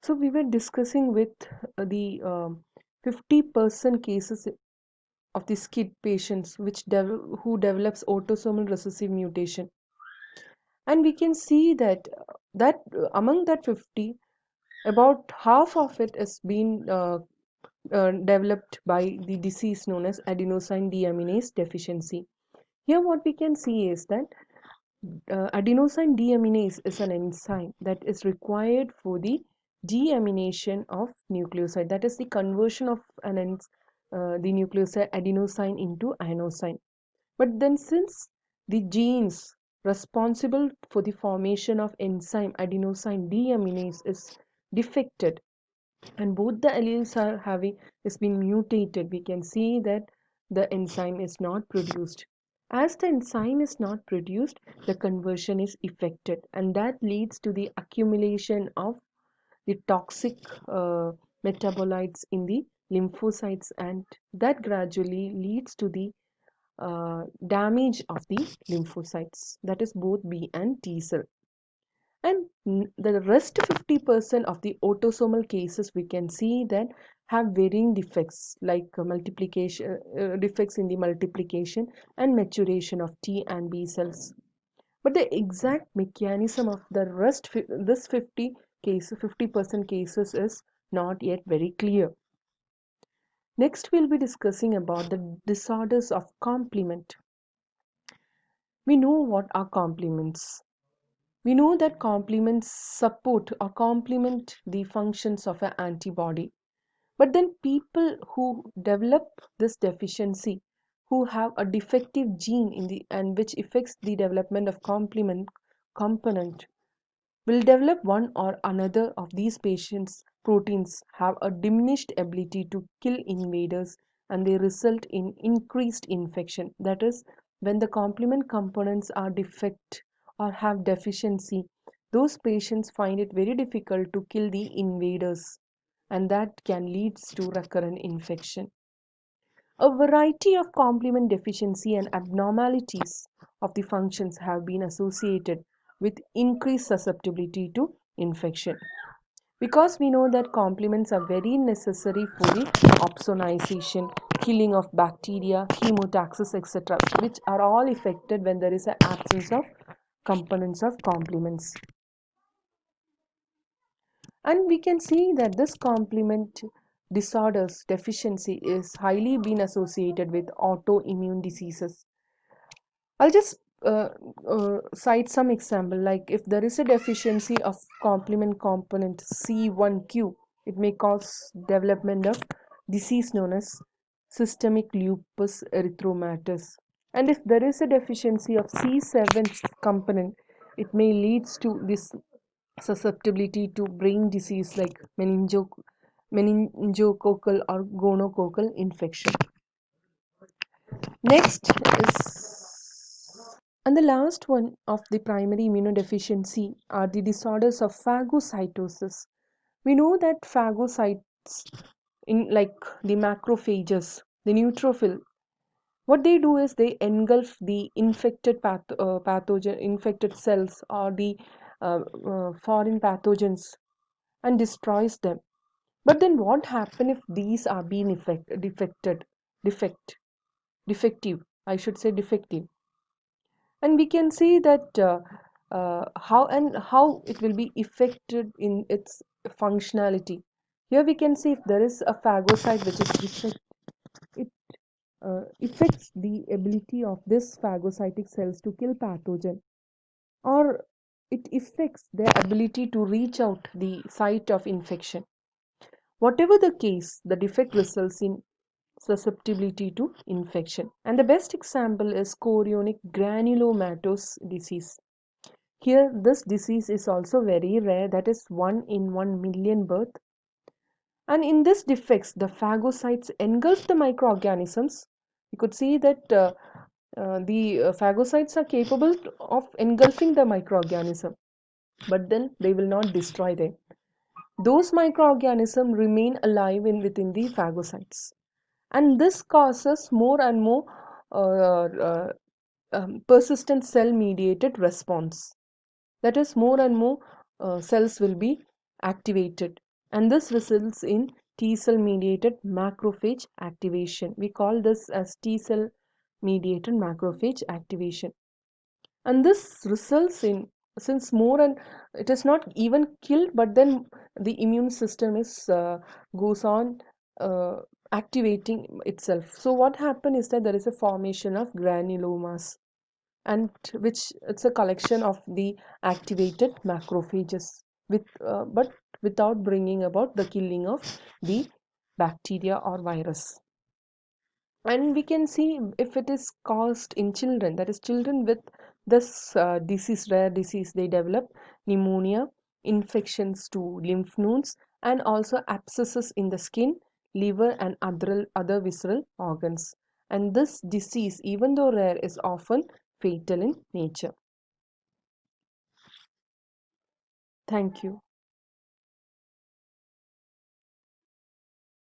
So we were discussing with the 50% cases of the SCID patients who develops autosomal recessive mutation, and we can see that among that 50, about half of it has been developed by the disease known as adenosine deaminase deficiency. Here, what we can see is that adenosine deaminase is an enzyme that is required for the deamination of nucleoside, that is the conversion of the nucleoside adenosine into inosine. But then, since the genes responsible for the formation of enzyme adenosine deaminase is defected, and both the alleles are having is been mutated, we can see that the enzyme is not produced. As the enzyme is not produced, the conversion is effected, and that leads to the accumulation of the toxic metabolites in the lymphocytes, and that gradually leads to the damage of the lymphocytes, that is both B and T cell. And the rest 50% of the autosomal cases we can see that have varying defects like multiplication defects in the multiplication and maturation of T and B cells. But the exact mechanism of the this 50% cases is not yet very clear. Next, we'll be discussing about the disorders of complement. We know what are complements. We know that complements support or complement the functions of an antibody. But then people who develop this deficiency, who have a defective gene in the and which affects the development of complement component, will develop one or another of these patients' proteins have a diminished ability to kill invaders, and they result in increased infection. That is, when the complement components are defect or have deficiency, those patients find it very difficult to kill the invaders, and that can lead to recurrent infection. A variety of complement deficiency and abnormalities of the functions have been associated with increased susceptibility to infection. Because we know that complements are very necessary for the opsonization, killing of bacteria, chemotaxis, etc., which are all affected when there is an absence of components of complements. And we can see that this complement disorders deficiency is highly been associated with autoimmune diseases. I'll just cite some example, like if there is a deficiency of complement component C1q, it may cause development of disease known as systemic lupus erythematosus. And if there is a deficiency of C7 component, it may leads to this susceptibility to brain disease like meningococcal or gonococcal infection. Next is, and the last one of the primary immunodeficiency are the disorders of phagocytosis. We know that phagocytes, in like the macrophages, the neutrophil, what they do is they engulf the pathogen, infected cells or the foreign pathogens and destroys them. But then what happen if these are being defective? I should say defective. And we can see that how it will be affected in its functionality. Here we can see if there is a phagocyte which is defect, it affects the ability of this phagocytic cells to kill pathogen, or it affects their ability to reach out the site of infection. Whatever the case, the defect results in susceptibility to infection. And the best example is chorionic granulomatous disease. Here, this disease is also very rare, that is 1 in 1 million birth. And in this defects, the phagocytes engulf the microorganisms. You could see that the phagocytes are capable of engulfing the microorganism, but then they will not destroy them. Those microorganisms remain alive within the phagocytes, and this causes more and more persistent cell mediated response. That is, more and more cells will be activated, and this results in T cell mediated macrophage activation. We call this as T cell mediated macrophage activation. And this results in, since more and it is not even killed, but then the immune system is goes on uh, activating itself. So what happens is that there is a formation of granulomas, and which it's a collection of the activated macrophages with but without bringing about the killing of the bacteria or virus. And we can see if it is caused in children, that is children with this disease, rare disease, they develop pneumonia, infections to lymph nodes, and also abscesses in the skin, liver, and other visceral organs. And this disease, even though rare, is often fatal in nature. Thank you.